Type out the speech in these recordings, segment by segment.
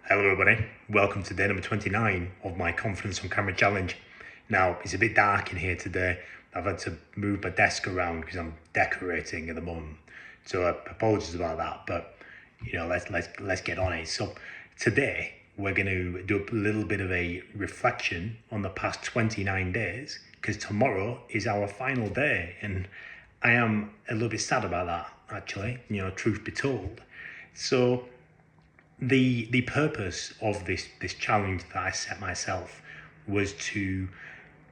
Hello everybody, welcome to day number 29 of my Confidence on Camera challenge. Now, it's a bit dark in here today. I've had to move my desk around because I'm decorating at the moment. So apologies about that, but let's get on it. So today we're going to do a little bit of a reflection on the past 29 days because tomorrow is our final day, and I am a little bit sad about that actually, truth be told. So the purpose of this challenge that I set myself was to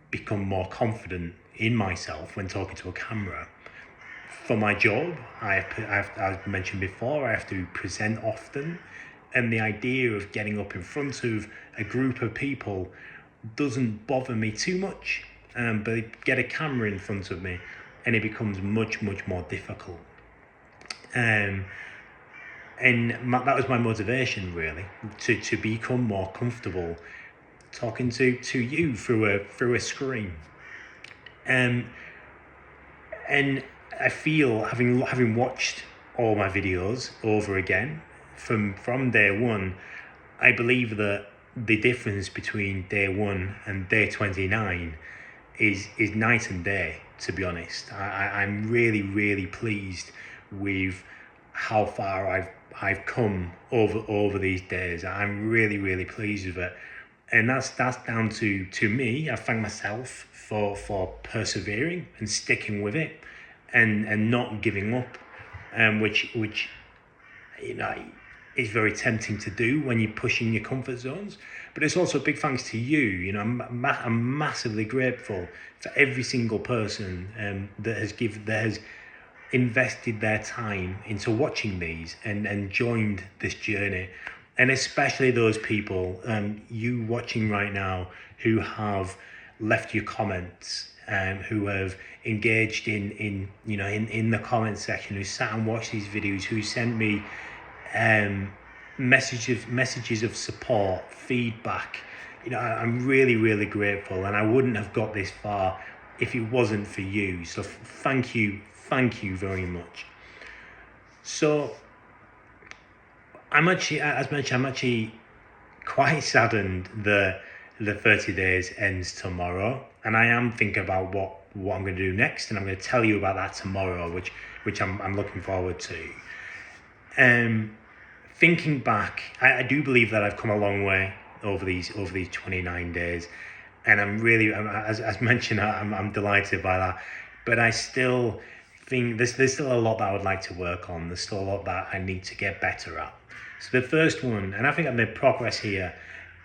become more confident in myself when talking to a camera. For my job, I've mentioned before, I have to present often, and the idea of getting up in front of a group of people doesn't bother me too much. But get a camera in front of me, and it becomes much more difficult. That was my motivation, really, to become more comfortable talking to you through a screen. And I feel, having watched all my videos over again from day one, I believe that the difference between day one and day 29 is night and day. To be honest, I'm really pleased with how far I've come over these days. I'm really pleased with it, and that's down to me. I thank myself for persevering and sticking with it, and not giving up, which is very tempting to do when you're pushing your comfort zones. But it's also a big thanks to you. I'm massively grateful for every single person that has invested their time into watching these and joined this journey, and especially those people, you watching right now, who have left your comments, who have engaged in the comment section, who sat and watched these videos, who sent me messages of support, feedback. I'm really grateful, and I wouldn't have got this far if it wasn't for you. So thank you very much. So I'm actually, as mentioned, I'm actually quite saddened that the 30 days ends tomorrow, and I am thinking about what I'm going to do next, and I'm going to tell you about that tomorrow, which I'm looking forward to. Thinking back, I do believe that I've come a long way over these 29 days, and as mentioned, I'm delighted by that. But I still think there's still a lot that I would like to work on. There's still a lot that I need to get better at. So the first one, and I think I've made progress here,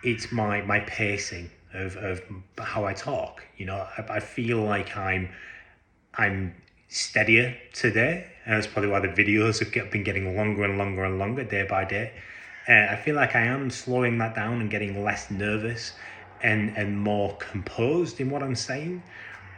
it's my pacing of how I talk. I feel like I'm steadier today, and that's probably why the videos have been getting longer and longer day by day. I feel like I am slowing that down and getting less nervous and more composed in what I'm saying,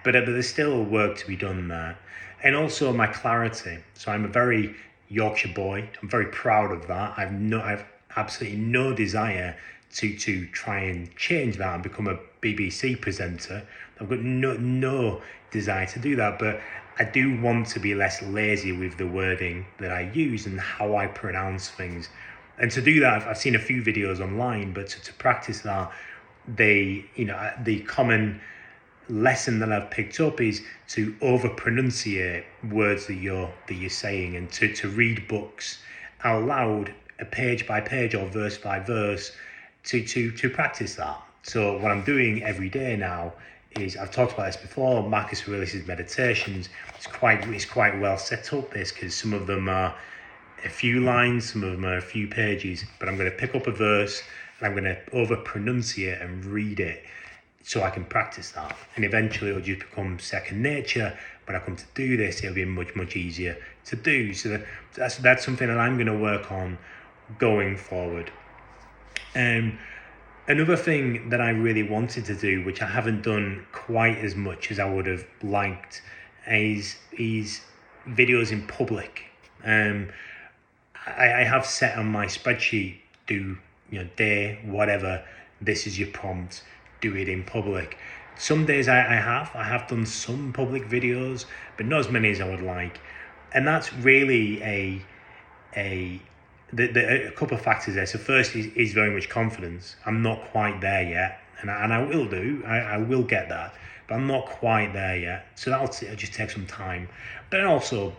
but there's still work to be done there. And also my clarity. So I'm a very Yorkshire boy. I'm very proud of that. I've absolutely no desire to try and change that and become a BBC presenter. I've got no desire to do that, but I do want to be less lazy with the wording that I use and how I pronounce things. And to do that, I've seen a few videos online, but to practice that, the common lesson that I've picked up is to over pronunciate words that you're saying, and to read books out loud, page by page or verse by verse, to practice that. So what I'm doing every day now is, I've talked about this before, Marcus Aurelius' meditations. It's quite well set up, this, because some of them are a few lines, some of them are a few pages, but I'm going to pick up a verse and I'm going to over pronunciate and read it so I can practice that, and eventually it'll just become second nature. When I come to do this, it'll be much easier to do. So that's something that I'm going to work on going forward. Another thing that I really wanted to do, which I haven't done quite as much as I would have liked, is videos in public. I have set on my spreadsheet, do day whatever, this is your prompt, do it in public. Some days I have done some public videos, but not as many as I would like, and that's really a couple of factors there. So first is very much confidence. I'm not quite there yet, and I will do. I will get that, but I'm not quite there yet. So that'll just take some time. But then also,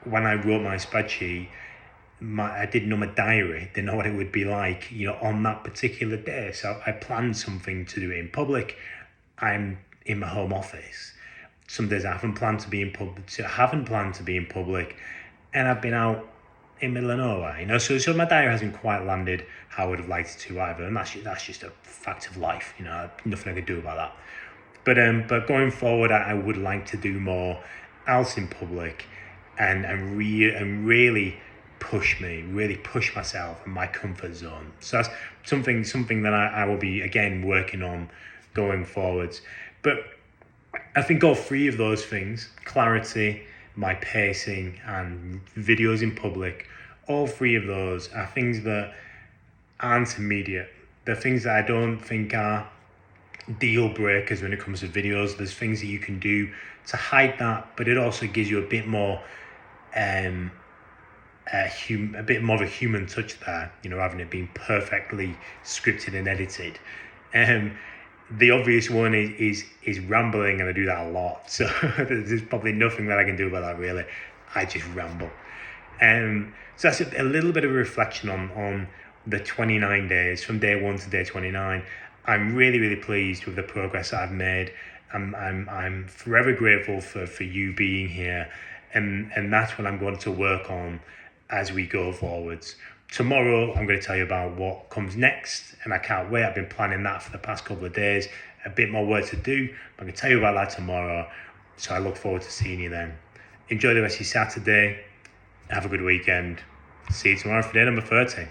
when I wrote my spreadsheet, I didn't know my diary, didn't know what it would be like, on that particular day. So I planned something to do it in public. I'm in my home office. Some days I haven't planned to be in public, and I've been out in the middle of nowhere, So my diary hasn't quite landed how I would have liked it to either, and that's just a fact of life, nothing I can do about that. But going forward, I would like to do more else in public, and really push myself in my comfort zone. So that's something that I will be again working on going forwards. But I think all three of those things, clarity, my pacing, and videos in public, all three of those are things that aren't immediate. They're things that I don't think are deal breakers when it comes to videos. There's things that you can do to hide that, but it also gives you a bit more a bit more of a human touch there, rather than it being perfectly scripted and edited. The obvious one is rambling, and I do that a lot. So there's probably nothing that I can do about that, really. I just ramble. So that's a little bit of a reflection on the 29 days, from day 1 to day 29. I'm really, really pleased with the progress that I've made. I'm forever grateful for you being here, and that's what I'm going to work on as we go forwards. Tomorrow, I'm going to tell you about what comes next, and I can't wait. I've been planning that for the past couple of days. A bit more work to do, but I'm going to tell you about that tomorrow. So I look forward to seeing you then. Enjoy the rest of your Saturday. Have a good weekend. See you tomorrow for day number 30.